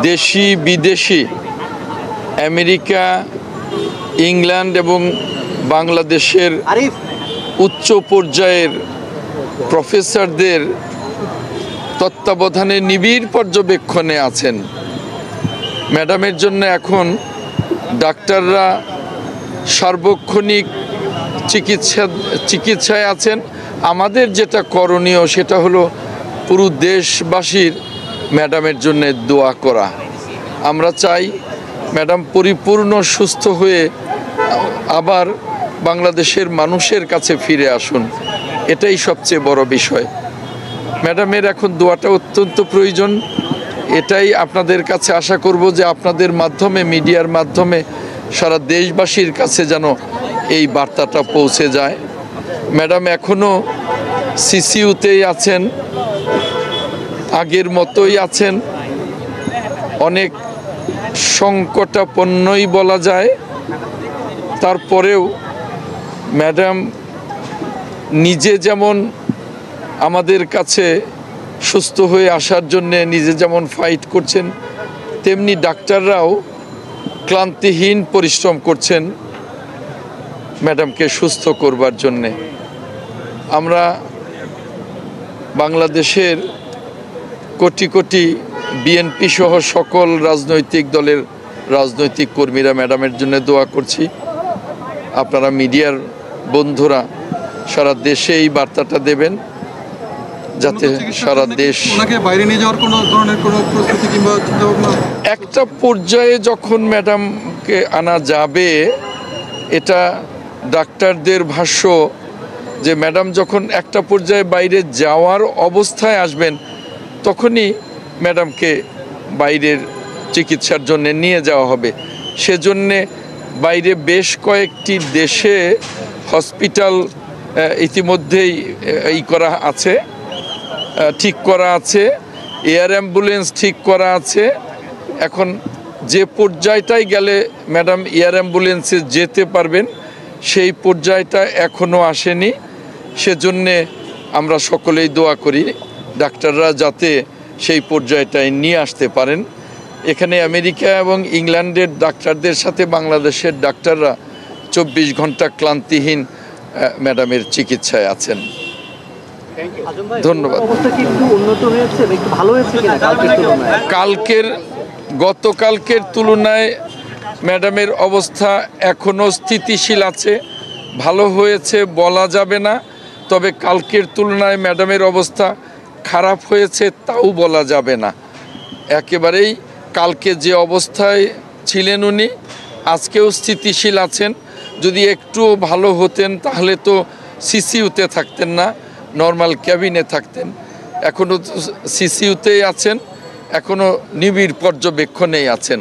দেশি বিদেশি America, England এবং বাংলাদেশের উচ্চ পর্যায়ের প্রফেসরদের তত্ত্বাবধানে নিবিড় পর্যবেক্ষণে আছেন। ম্যাডামের জন্য এখন ডাক্তাররা সার্বক্ষণিক চিকিৎসায় আছেন। আমাদের যেটা করণীয় সেটা হলো পুরো দেশবাসীর ম্যাডামের জন্য দোয়া করা। আমরা চাই ম্যাডাম পরিপূর্ণ সুস্থ হয়ে আবার বাংলাদেশের মানুষের কাছে ফিরে আসুন, এটাই সবচেয়ে বড় বিষয়। ম্যাডামের এখন দোয়াটা অত্যন্ত প্রয়োজন। এটাই আপনাদের কাছে আশা করব যে আপনাদের মাধ্যমে, মিডিয়ার মাধ্যমে সারা দেশবাসীর কাছে যেন এই বার্তাটা পৌঁছে যায়। ম্যাডাম এখনও সিসিইউতেই আছেন, আগের মতোই আছেন, অনেক সংকটাপন্নই বলা যায়। তারপরেও ম্যাডাম নিজে যেমন আমাদের কাছে সুস্থ হয়ে আসার জন্যে নিজে যেমন ফাইট করছেন, তেমনি ডাক্তাররাও ক্লান্তিহীন পরিশ্রম করছেন ম্যাডামকে সুস্থ করবার জন্যে। আমরা বাংলাদেশের কোটি কোটি বিএনপি সহ সকল রাজনৈতিক দলের রাজনৈতিক কর্মীরা ম্যাডামের জন্য দোয়া করছি। আপনারা মিডিয়ার বন্ধুরা সারা দেশে এই বার্তাটা দেবেন যাতে সারা দেশ বাইরে নিয়ে যাওয়ার কোনো ধরনের কোনো প্রস্তুতি কিংবা চিন্তাভাবনা একটা পর্যায়ে যখন ম্যাডামকে আনা যাবে, এটা ডাক্তারদের ভাষ্য যে ম্যাডাম যখন একটা পর্যায়ে বাইরে যাওয়ার অবস্থায় আসবেন তখনই ম্যাডামকে বাইরের চিকিৎসার জন্য নিয়ে যাওয়া হবে। সেজন্যে বাইরে বেশ কয়েকটি দেশে হসপিটাল ইতিমধ্যেই করা আছে, ঠিক করা আছে, এয়ার অ্যাম্বুলেন্স ঠিক করা আছে। এখন যে পর্যায়টাই গেলে ম্যাডাম এয়ার অ্যাম্বুলেন্সে যেতে পারবেন সেই পর্যায়টা এখনও আসেনি। সেজন্যে আমরা সকলেই দোয়া করি ডাক্তাররা যাতে সেই পর্যায়টায় নিয়ে আসতে পারেন। এখানে আমেরিকা এবং ইংল্যান্ডের ডাক্তারদের সাথে বাংলাদেশের ডাক্তাররা 24 ঘন্টা ক্লান্তিহীন ম্যাডামের চিকিৎসায় আছেন। ধন্যবাদ। গতকালকের তুলনায় ম্যাডামের অবস্থা এখনও স্থিতিশীল আছে, ভালো হয়েছে বলা যাবে না, তবে কালকের তুলনায় ম্যাডামের অবস্থা খারাপ হয়েছে তাও বলা যাবে না। একেবারেই কালকে যে অবস্থায় ছিলেন উনি আজকেও স্থিতিশীল আছেন। যদি একটুও ভালো হতেন তাহলে তো সিসিইউতে থাকতেন না, নর্মাল ক্যাবিনে থাকতেন। এখনও সিসিইউতেই আছেন, এখনও নিবিড় পর্যবেক্ষণেই আছেন।